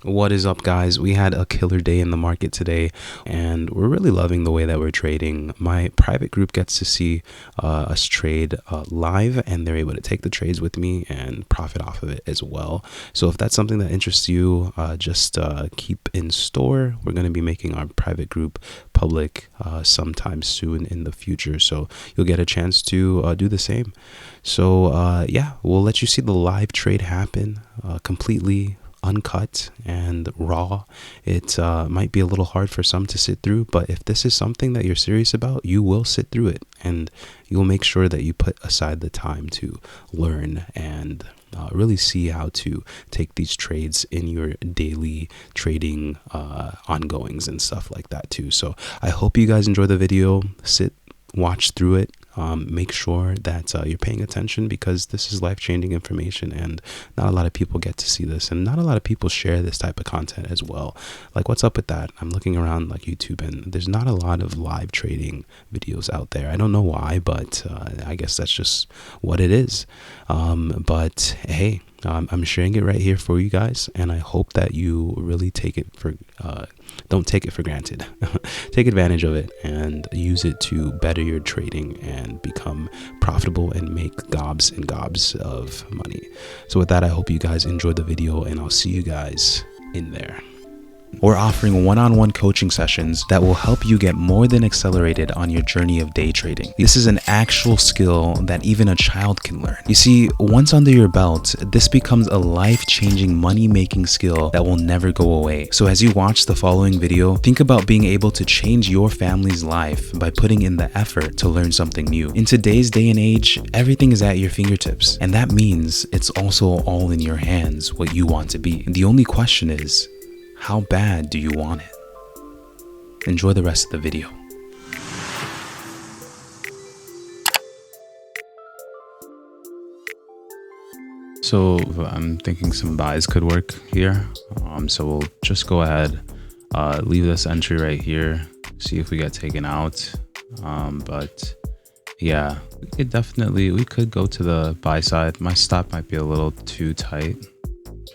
What is up, guys? We had a killer day in the market today, and we're really loving the way that we're trading. My private group gets to see us trade live, and they're able to take the trades with me and profit off of it as well. So if that's something that interests you, just keep in store. We're going to be making our private group public sometime soon in the future, so you'll get a chance to do the same. So yeah, we'll let you see the live trade happen completely uncut and raw. It might be a little hard for some to sit through, but if this is something that you're serious about, you will sit through it, and you'll make sure that you put aside the time to learn and really see how to take these trades in your daily trading ongoings and stuff like that too. So I hope you guys enjoy the video. Watch through it. Make sure that you're paying attention, because this is life-changing information, and not a lot of people get to see this, and not a lot of people share this type of content as well. Like, what's up with that? I'm looking around like YouTube, and there's not a lot of live trading videos out there. I don't know why, but I guess that's just what it is. But hey, I'm sharing it right here for you guys, and I hope that you really don't take it for granted. Take advantage of it and use it to better your trading and become profitable and make gobs and gobs of money. So with that, I hope you guys enjoyed the video, and I'll see you guys in there. We're offering one-on-one coaching sessions that will help you get more than accelerated on your journey of day trading. This is an actual skill that even a child can learn. You see, once under your belt, this becomes a life-changing money-making skill that will never go away. So as you watch the following video, think about being able to change your family's life by putting in the effort to learn something new. In today's day and age, everything is at your fingertips, and that means it's also all in your hands what you want to be. The only question is, how bad do you want it? Enjoy the rest of the video. So I'm thinking some buys could work here. So we'll just go ahead, leave this entry right here, see if we get taken out. But yeah, we could go to the buy side. My stop might be a little too tight,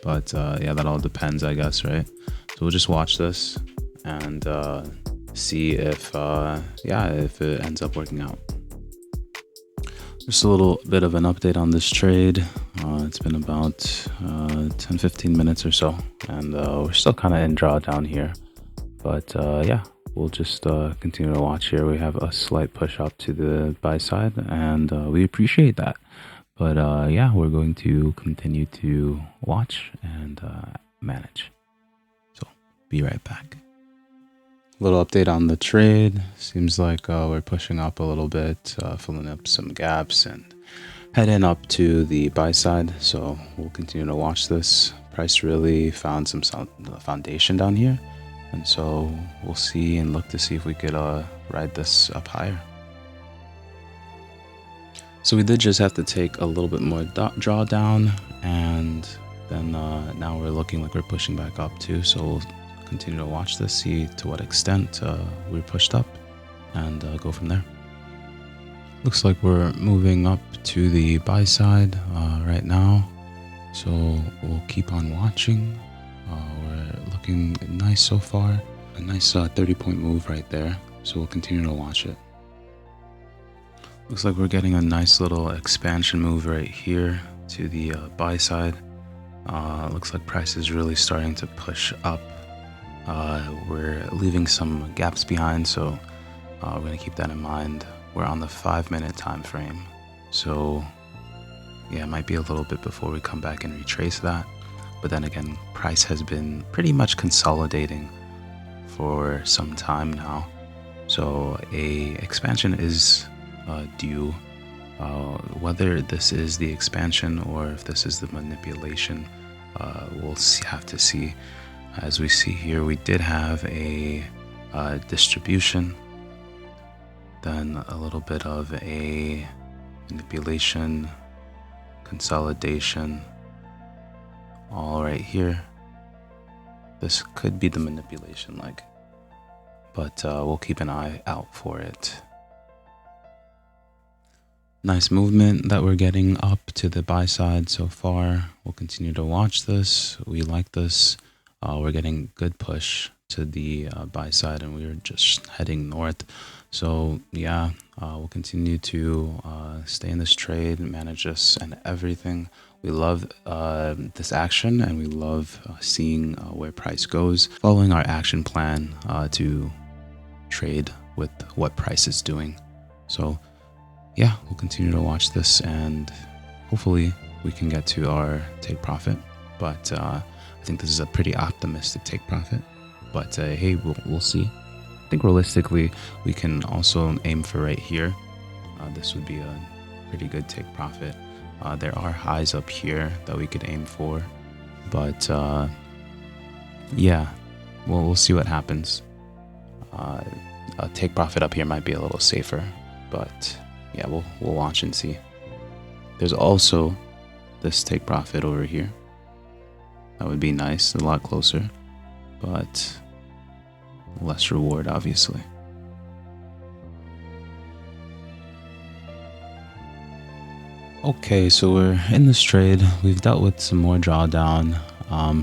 but yeah, that all depends, I guess, right? So we'll just watch this and see if it ends up working out. Just a little bit of an update on this trade. It's been about 10-15 minutes or so, and we're still kind of in drawdown here. But yeah, we'll just continue to watch here. We have a slight push up to the buy side, and we appreciate that. But yeah, we're going to continue to watch and manage. So be right back. Little update on the trade. Seems like we're pushing up a little bit, filling up some gaps and heading up to the buy side. So we'll continue to watch this. Price really found some foundation down here, and so we'll see and look to see if we could ride this up higher. So we did just have to take a little bit more drawdown, and then now we're looking like we're pushing back up too. So we'll continue to watch this, see to what extent we're pushed up, and go from there. Looks like we're moving up to the buy side right now, so we'll keep on watching. We're looking nice so far, a nice 30-point move right there, so we'll continue to watch it. Looks like we're getting a nice little expansion move right here to the buy side. Looks like price is really starting to push up. We're leaving some gaps behind, so we're going to keep that in mind. We're on the 5-minute time frame, so yeah, it might be a little bit before we come back and retrace that. But then again, price has been pretty much consolidating for some time now, so a expansion is due. Whether this is the expansion or if this is the manipulation, we'll have to see. As we see here, we did have a distribution, then a little bit of a manipulation, consolidation, all right here. This could be the manipulation leg, but we'll keep an eye out for it. Nice movement that we're getting up to the buy side so far. We'll continue to watch this. We like this. we're getting good push to the buy side, and we're just heading north. So yeah, we'll continue to stay in this trade, manage this and everything. We love this action, and we love seeing where price goes, following our action plan to trade with what price is doing. So yeah, we'll continue to watch this, and hopefully we can get to our take profit. But I think this is a pretty optimistic take profit. But hey, we'll see. I think realistically, we can also aim for right here. This would be a pretty good take profit. There are highs up here that we could aim for. But yeah, we'll see what happens. A take profit up here might be a little safer. But yeah, we'll watch and see. There's also this take profit over here. That would be nice, a lot closer, but less reward, obviously. Okay, so we're in this trade. We've dealt with some more drawdown.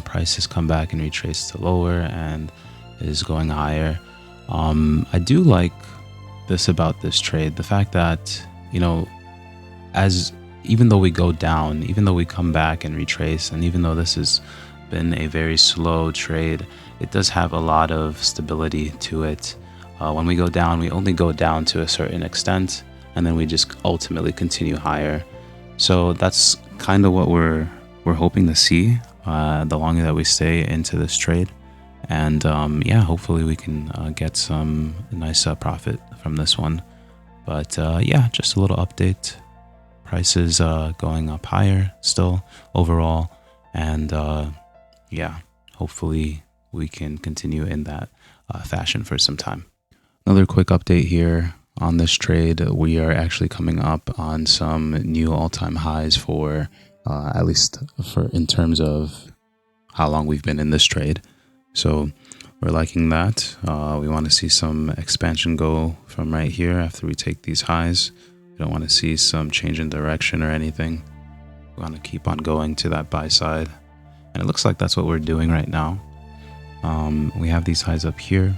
Price has come back and retraced to lower and is going higher. I do like this about this trade, the fact that, you know, even though we go down, even though we come back and retrace, and even though this has been a very slow trade, it does have a lot of stability to it. When we go down, we only go down to a certain extent, and then we just ultimately continue higher. So that's kind of what we're hoping to see the longer that we stay into this trade. And yeah, hopefully we can get some nice profit from this one. But yeah, just a little update. Prices going up higher still overall, and yeah, hopefully we can continue in that fashion for some time. Another quick update here on this trade. We are actually coming up on some new all-time highs for at least for in terms of how long we've been in this trade. So we're liking that. We want to see some expansion go from right here after we take these highs. We don't want to see some change in direction or anything. We want to keep on going to that buy side. And it looks like that's what we're doing right now. We have these highs up here.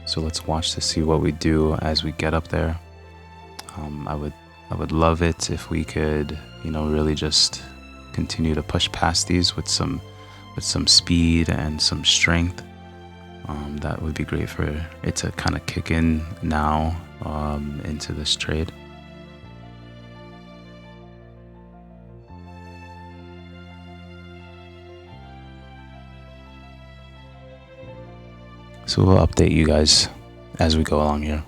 So let's watch to see what we do as we get up there. I would love it if we could, you know, really just continue to push past these with some speed and some strength. That would be great for it to kind of kick in now into this trade. So we'll update you guys as we go along here.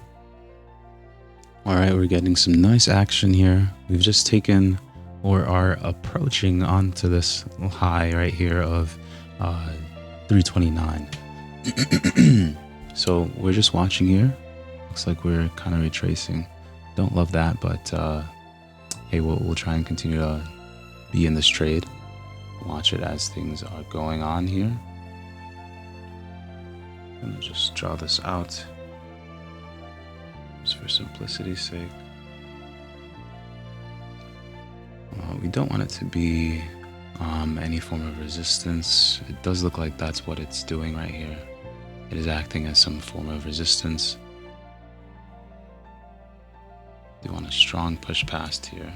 Alright, we're getting some nice action here. We've just taken or are approaching onto this high right here of 329. So we're just watching here. Looks like we're kind of retracing. Don't love that, but hey, we'll try and continue to be in this trade. Watch it as things are going on here. I'm gonna just draw this out just for simplicity's sake. We don't want it to be any form of resistance. It does look like that's what it's doing right here. It is acting as some form of resistance. We want a strong push past here.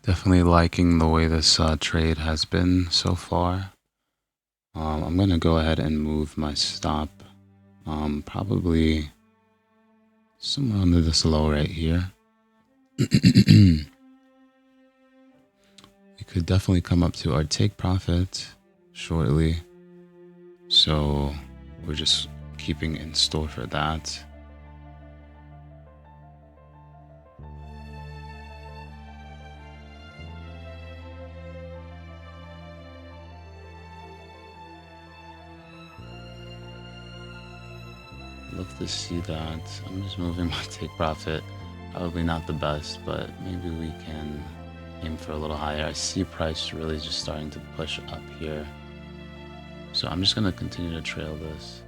Definitely liking the way this trade has been so far. I'm going to go ahead and move my stop probably somewhere under this low right here. We could definitely come up to our take profit shortly. So we're just keeping in store for that. Love to see that. I'm just moving my take profit. Probably not the best, but maybe we can aim for a little higher. I see price really just starting to push up here. So I'm just going to continue to trail this.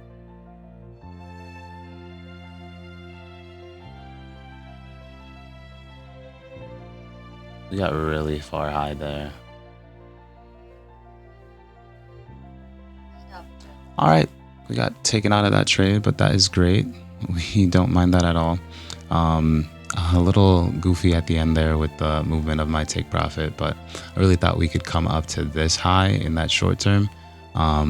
We got really far high there. All right, we got taken out of that trade, but that is great. We don't mind that at all. A little goofy at the end there with the movement of my take profit, but I really thought we could come up to this high in that short term.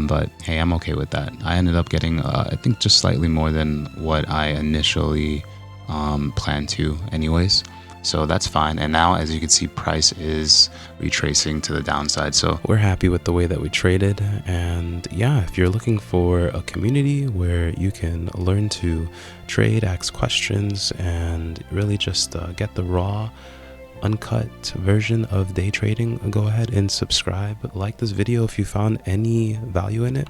But hey, I'm okay with that. I ended up getting, I think, just slightly more than what I initially planned to anyways. So that's fine. And now, as you can see, price is retracing to the downside. So we're happy with the way that we traded. And yeah, if you're looking for a community where you can learn to trade, ask questions, and really just get the raw, uncut version of day trading, go ahead and subscribe. Like this video if you found any value in it.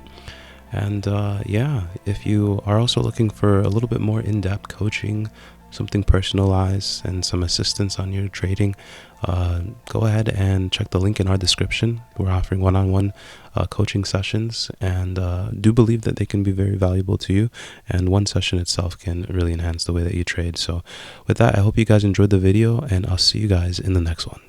And yeah, if you are also looking for a little bit more in-depth coaching, something personalized, and some assistance on your trading, go ahead and check the link in our description. We're offering one-on-one coaching sessions, and do believe that they can be very valuable to you, and one session itself can really enhance the way that you trade. So with that, I hope you guys enjoyed the video, and I'll see you guys in the next one.